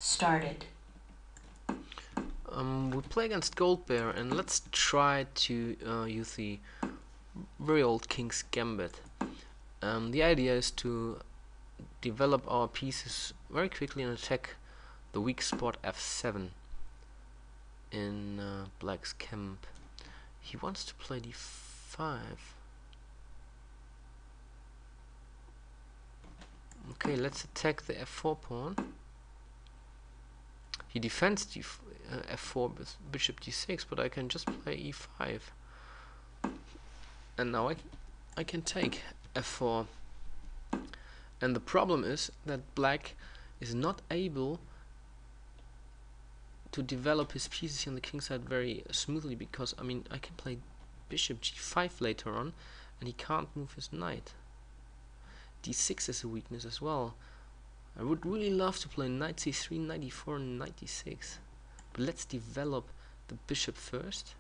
Started. We play against Goldbear, and let's try to use the very old King's Gambit. The idea is to develop our pieces very quickly and attack the weak spot f7 in Black's camp. He wants to play d5. Okay, let's attack the f4 pawn. He defends f4 with bishop d6, but I can just play e5. And now I can take f4. And the problem is that Black is not able to develop his pieces on the king side very smoothly, because I can play bishop g5 later on and he can't move his knight. d6 is a weakness as well. I would really love to play knight c3, knight e4 and knight d6, but let's develop the bishop first.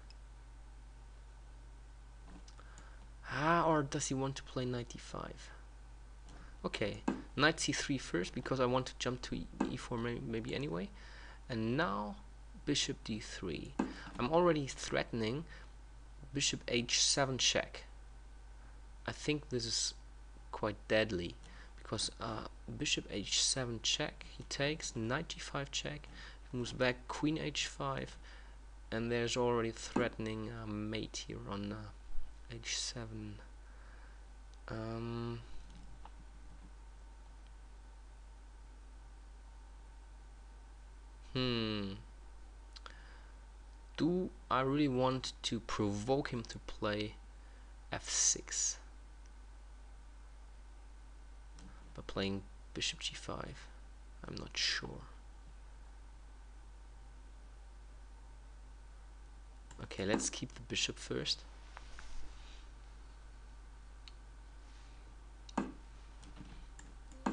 Or does he want to play knight d5? Okay, knight c3 first, because I want to jump to e4 maybe anyway. And now bishop d3. I'm already threatening bishop h7 check. I think this is quite deadly, because bishop h7 check, he takes, knight g5 check, he moves back, queen h5, and there's already threatening mate here on h7. Do I really want to provoke him to play f6 by playing bishop g5? I'm not sure. Okay, let's keep the bishop first.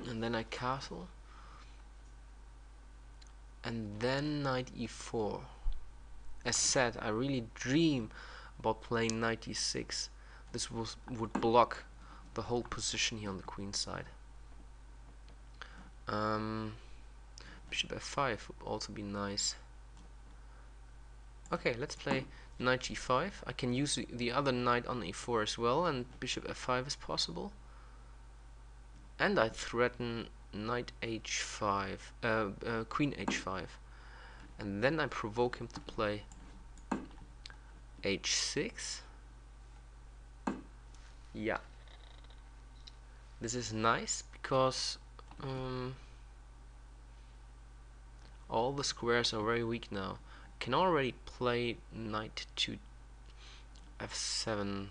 And then I castle. And then knight e4. As said, I really dream about playing knight e6. This would block the whole position here on the queen side. Bishop f5 would also be nice. Okay, let's play knight g5. I can use the other knight on e4 as well, and bishop f5 is possible. And I threaten knight h5, queen h5, and then I provoke him to play h6. Yeah, this is nice, because all the squares are very weak now. I can already play knight to f7.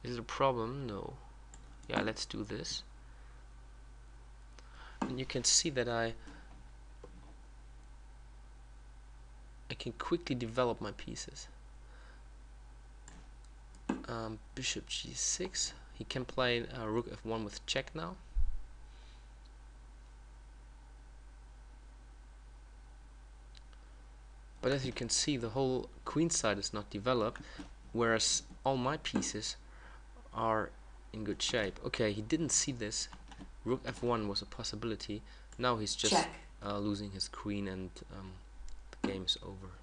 Is it a problem? No. Yeah, let's do this. And you can see that I can quickly develop my pieces. Bishop g6. He can play rook f1 with check now. But as you can see, the whole queen side is not developed, whereas all my pieces are in good shape. Okay, he didn't see this. Rook f1 was a possibility. Now he's just losing his queen, and the game is over.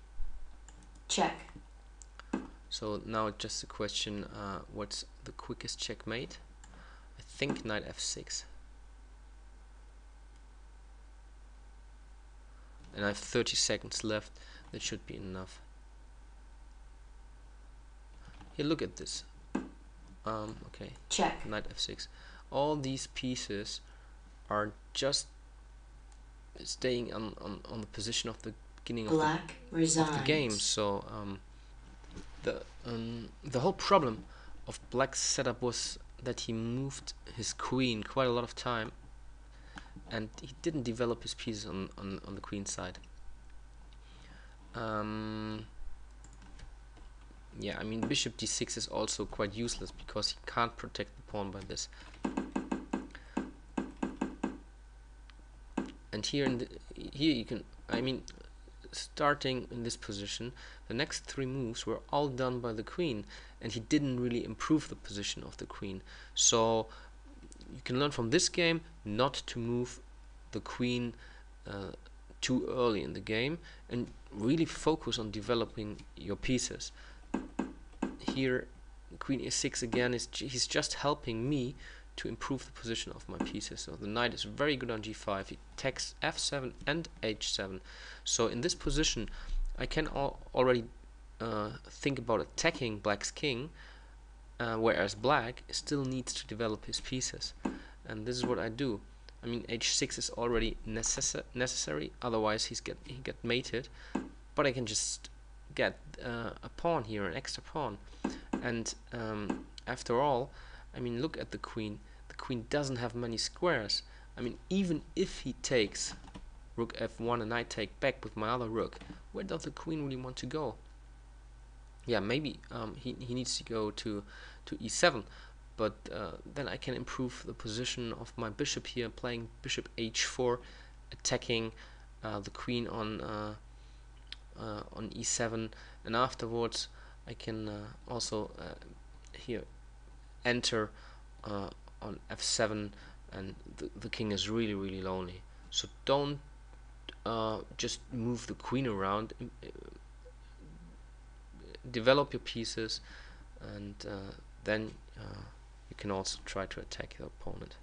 Check. So now it's just a question, what's the quickest checkmate? I think knight f6. And I have 30 seconds left. That should be enough. Here, look at this. Okay. Check. Knight f6. All these pieces are just staying on the position of the beginning of the game. So the whole problem of Black's setup was that he moved his queen quite a lot of time, and he didn't develop his pieces on the queen side. Yeah, bishop d6 is also quite useless, because he can't protect the pawn by this. And here you can, starting in this position, the next three moves were all done by the queen, and he didn't really improve the position of the queen. So you can learn from this game not to move the queen too early in the game and really focus on developing your pieces. Here queen e6 again, he's just helping me to improve the position of my pieces. So the knight is very good on g5. He takes f7 and h7. So in this position I can already think about attacking black's king, whereas black still needs to develop his pieces. And this is what I do. I mean, h6 is already necessary, otherwise he get mated. But I can just get a pawn here, an extra pawn. And after all, I mean, look at the queen. The queen doesn't have many squares. I mean, even if he takes rook f1 and I take back with my other rook, where does the queen really want to go? Yeah, maybe he needs to go to e7, but then I can improve the position of my bishop here, playing bishop h4, attacking the queen on e7, and afterwards I can also here enter on f7, and the king is really lonely. So don't just move the queen around. Develop your pieces, and then you can also try to attack your opponent.